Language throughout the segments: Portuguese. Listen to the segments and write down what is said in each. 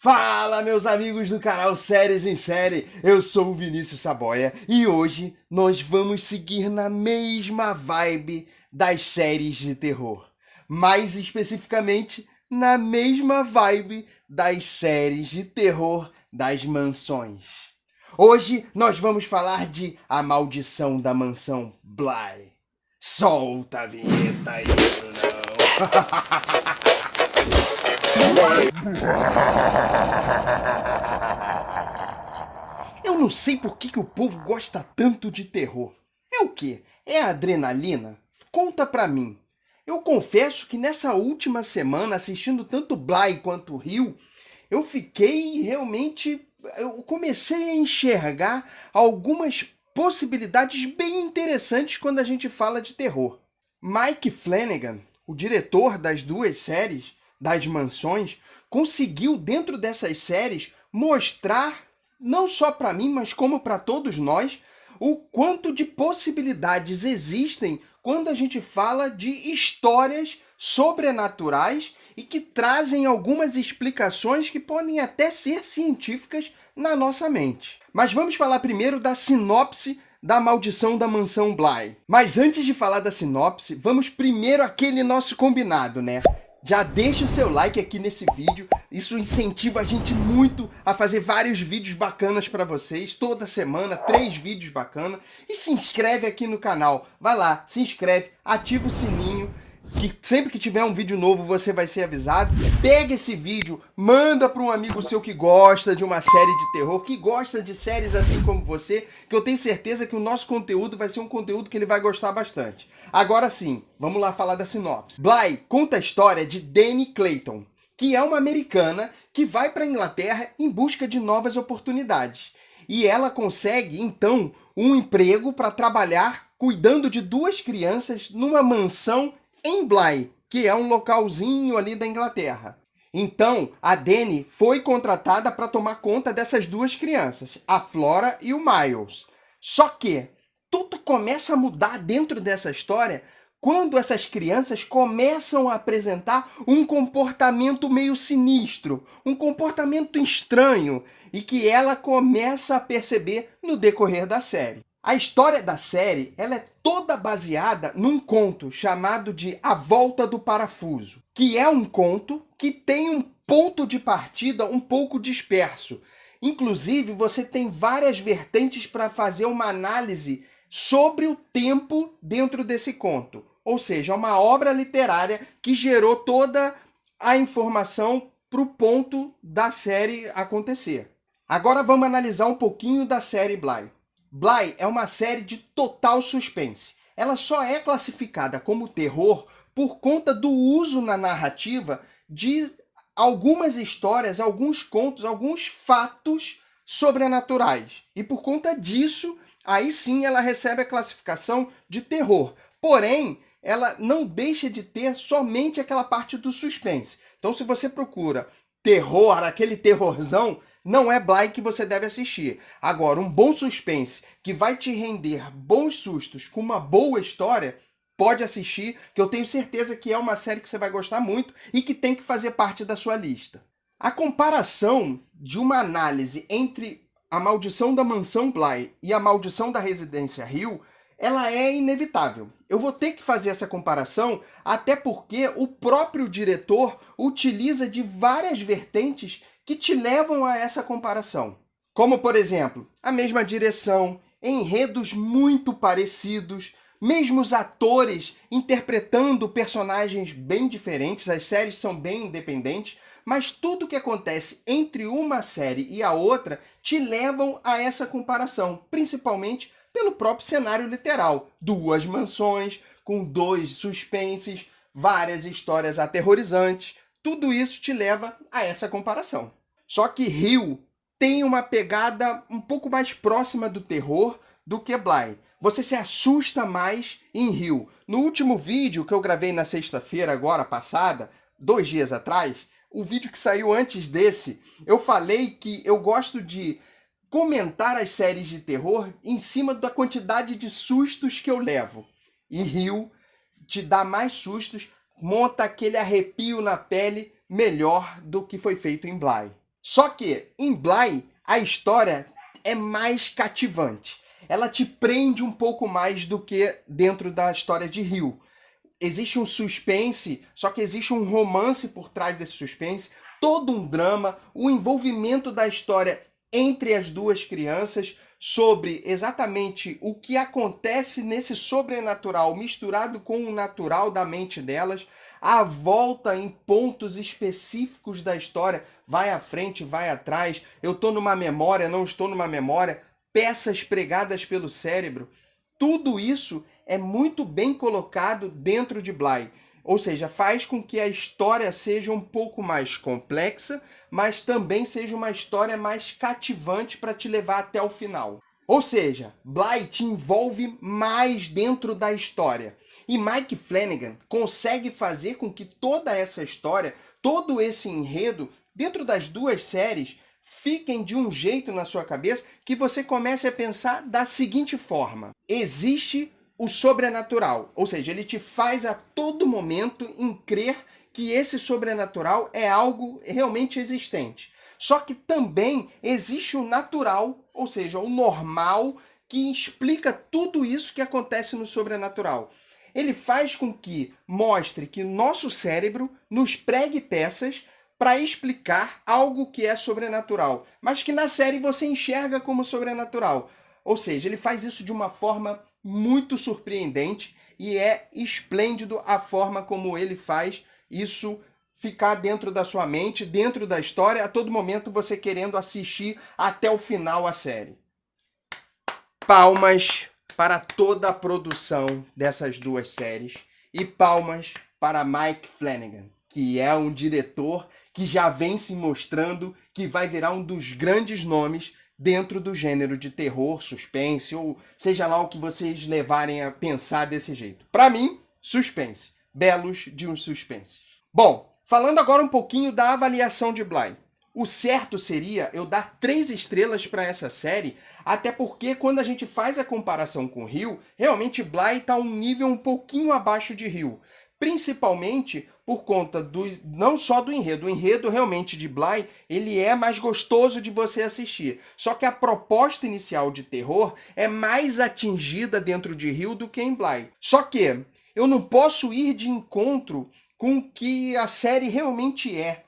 Fala, meus amigos do canal Séries em Série, eu sou o Vinícius Saboia e hoje nós vamos seguir na mesma vibe das séries de terror. Mais especificamente, na mesma vibe das séries de terror das mansões. Hoje nós vamos falar de A Maldição da Mansão Bly. Solta a vinheta aí, Brunão. Eu não sei por que o povo gosta tanto de terror. É o quê? É a adrenalina? Conta pra mim. Eu confesso que nessa última semana, assistindo tanto Bly quanto Hill, eu fiquei realmente... Eu comecei a enxergar algumas possibilidades bem interessantes quando a gente fala de terror. Mike Flanagan, o diretor das duas séries, das mansões, conseguiu dentro dessas séries mostrar, não só para mim, mas como para todos nós, o quanto de possibilidades existem quando a gente fala de histórias sobrenaturais e que trazem algumas explicações que podem até ser científicas na nossa mente. Mas vamos falar primeiro da sinopse da Maldição da Mansão Bly. Mas antes de falar da sinopse, vamos primeiro àquele nosso combinado, né? Já deixa o seu like aqui nesse vídeo, isso incentiva a gente muito a fazer vários vídeos bacanas para vocês, toda semana, 3 vídeos bacanas, e se inscreve aqui no canal, vai lá, se inscreve, ativa o sininho, que sempre que tiver um vídeo novo você vai ser avisado. Pega esse vídeo, manda para um amigo seu que gosta de uma série de terror, que gosta de séries assim como você, que eu tenho certeza que o nosso conteúdo vai ser um conteúdo que ele vai gostar bastante. Agora sim, vamos lá falar da sinopse. Bly conta a história de Dani Clayton, que é uma americana que vai para a Inglaterra em busca de novas oportunidades. E ela consegue, então, um emprego para trabalhar cuidando de 2 crianças numa mansão em Bly, que é um localzinho ali da Inglaterra. Então, a Dani foi contratada para tomar conta dessas 2 crianças, a Flora e o Miles. Só que tudo começa a mudar dentro dessa história quando essas crianças começam a apresentar um comportamento meio sinistro, um comportamento estranho, e que ela começa a perceber no decorrer da série. A história da série ela é toda baseada num conto chamado de A Volta do Parafuso, que é um conto que tem um ponto de partida um pouco disperso. Inclusive, você tem várias vertentes para fazer uma análise sobre o tempo dentro desse conto. Ou seja, é uma obra literária que gerou toda a informação para o ponto da série acontecer. Agora vamos analisar um pouquinho da série Bly. Bly é uma série de total suspense. Ela só é classificada como terror por conta do uso na narrativa de algumas histórias, alguns contos, alguns fatos sobrenaturais. E por conta disso, aí sim ela recebe a classificação de terror. Porém, ela não deixa de ter somente aquela parte do suspense. Então, se você procura terror, aquele terrorzão, não é Bly que você deve assistir. Agora, um bom suspense que vai te render bons sustos com uma boa história, pode assistir, que eu tenho certeza que é uma série que você vai gostar muito e que tem que fazer parte da sua lista. A comparação de uma análise entre A Maldição da Mansão Bly e A Maldição da Residência Hill, ela é inevitável. Eu vou ter que fazer essa comparação, até porque o próprio diretor utiliza de várias vertentes que te levam a essa comparação. Como, por exemplo, a mesma direção, enredos muito parecidos, mesmos atores interpretando personagens bem diferentes, as séries são bem independentes, mas tudo que acontece entre uma série e a outra te levam a essa comparação, principalmente pelo próprio cenário literal. 2 mansões, com 2 suspenses, várias histórias aterrorizantes, tudo isso te leva a essa comparação. Só que Hill tem uma pegada um pouco mais próxima do terror do que Bly. Você se assusta mais em Hill. No último vídeo que eu gravei na sexta-feira agora passada, 2 dias atrás, o vídeo que saiu antes desse, eu falei que eu gosto de comentar as séries de terror em cima da quantidade de sustos que eu levo. E Hill te dá mais sustos, monta aquele arrepio na pele melhor do que foi feito em Bly. Só que em Bly a história é mais cativante. Ela te prende um pouco mais do que dentro da história de Rio. Existe um suspense, só que existe um romance por trás desse suspense, todo um drama, o envolvimento da história entre as duas crianças, sobre exatamente o que acontece nesse sobrenatural misturado com o natural da mente delas, a volta em pontos específicos da história, vai à frente, vai atrás, eu estou numa memória, não estou numa memória, peças pregadas pelo cérebro, tudo isso é muito bem colocado dentro de Bly. Ou seja, faz com que a história seja um pouco mais complexa, mas também seja uma história mais cativante para te levar até o final. Ou seja, Bly te envolve mais dentro da história. E Mike Flanagan consegue fazer com que toda essa história, todo esse enredo, dentro das duas séries, fiquem de um jeito na sua cabeça que você comece a pensar da seguinte forma. Existe o sobrenatural, ou seja, ele te faz a todo momento em crer que esse sobrenatural é algo realmente existente. Só que também existe o natural, ou seja, o normal, que explica tudo isso que acontece no sobrenatural. Ele faz com que mostre que nosso cérebro nos pregue peças para explicar algo que é sobrenatural, mas que na série você enxerga como sobrenatural. Ou seja, ele faz isso de uma forma muito surpreendente e é esplêndido a forma como ele faz isso ficar dentro da sua mente, dentro da história, a todo momento você querendo assistir até o final a série. Palmas para toda a produção dessas duas séries e palmas para Mike Flanagan, que é um diretor que já vem se mostrando que vai virar um dos grandes nomes dentro do gênero de terror, suspense, ou seja lá o que vocês levarem a pensar desse jeito. Para mim, suspense. Belos de um suspense. Bom, falando agora um pouquinho da avaliação de Bly. O certo seria eu dar 3 estrelas para essa série, até porque quando a gente faz a comparação com Rio, realmente Bly está um nível um pouquinho abaixo de Rio. Principalmente por conta não só do enredo. O enredo realmente de Bly, ele é mais gostoso de você assistir. Só que a proposta inicial de terror é mais atingida dentro de Rio do que em Bly. Só que eu não posso ir de encontro com o que a série realmente é.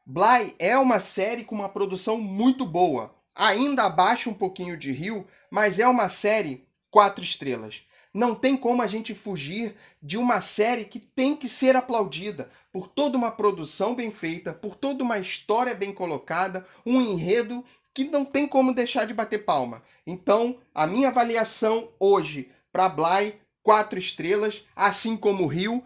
Bly é uma série com uma produção muito boa. Ainda abaixo um pouquinho de Rio, mas é uma série 4 estrelas. Não tem como a gente fugir de uma série que tem que ser aplaudida por toda uma produção bem feita, por toda uma história bem colocada, um enredo que não tem como deixar de bater palma. Então, a minha avaliação hoje para Bly, 4 estrelas, assim como Rio,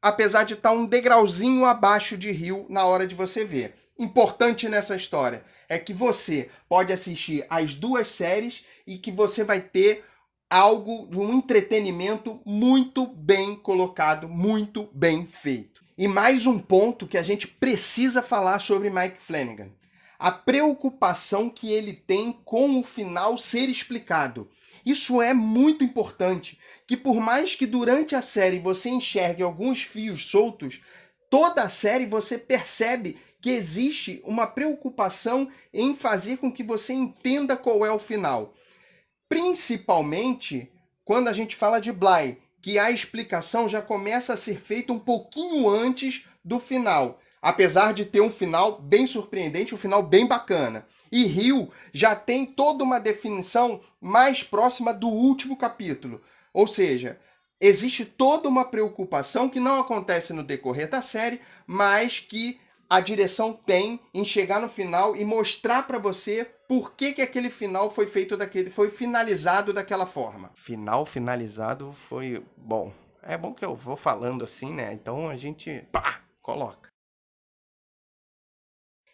apesar de estar um degrauzinho abaixo de Rio na hora de você ver. Importante nessa história é que você pode assistir as duas séries e que você vai ter algo de um entretenimento muito bem colocado, muito bem feito. E mais um ponto que a gente precisa falar sobre Mike Flanagan. A preocupação que ele tem com o final ser explicado. Isso é muito importante, que por mais que durante a série você enxergue alguns fios soltos, toda a série você percebe que existe uma preocupação em fazer com que você entenda qual é o final. Principalmente quando a gente fala de Bly, que a explicação já começa a ser feita um pouquinho antes do final. Apesar de ter um final bem surpreendente, um final bem bacana. E Rio já tem toda uma definição mais próxima do último capítulo. Ou seja, existe toda uma preocupação que não acontece no decorrer da série, mas que a direção tem em chegar no final e mostrar para você por que aquele final foi feito foi finalizado daquela forma. Final finalizado foi bom. É bom que eu vou falando assim, né? Então a gente coloca.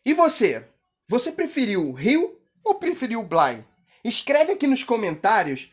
E você? Você preferiu Rio ou preferiu Bly? Escreve aqui nos comentários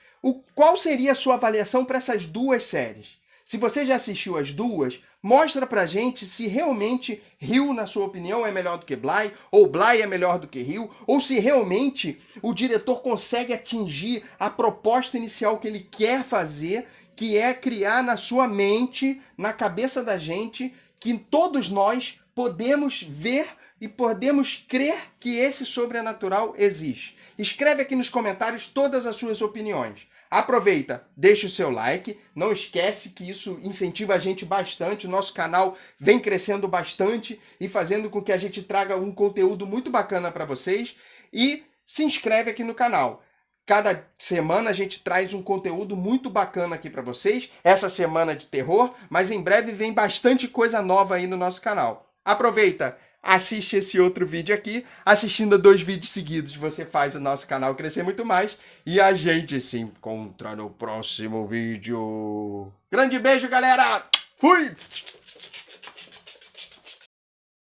qual seria a sua avaliação para essas duas séries. Se você já assistiu as duas, mostra pra gente se realmente Rio, na sua opinião, é melhor do que Bly, ou Bly é melhor do que Rio, ou se realmente o diretor consegue atingir a proposta inicial que ele quer fazer, que é criar na sua mente, na cabeça da gente, que todos nós podemos ver e podemos crer que esse sobrenatural existe? Escreve aqui nos comentários todas as suas opiniões. Aproveita, deixa o seu like, não esquece que isso incentiva a gente bastante, o nosso canal vem crescendo bastante e fazendo com que a gente traga um conteúdo muito bacana para vocês, e se inscreve aqui no canal. Cada semana a gente traz um conteúdo muito bacana aqui para vocês, essa semana de terror, mas em breve vem bastante coisa nova aí no nosso canal. Aproveita! Assiste esse outro vídeo aqui. Assistindo a 2 vídeos seguidos, você faz o nosso canal crescer muito mais. E a gente se encontra no próximo vídeo. Grande beijo, galera! Fui!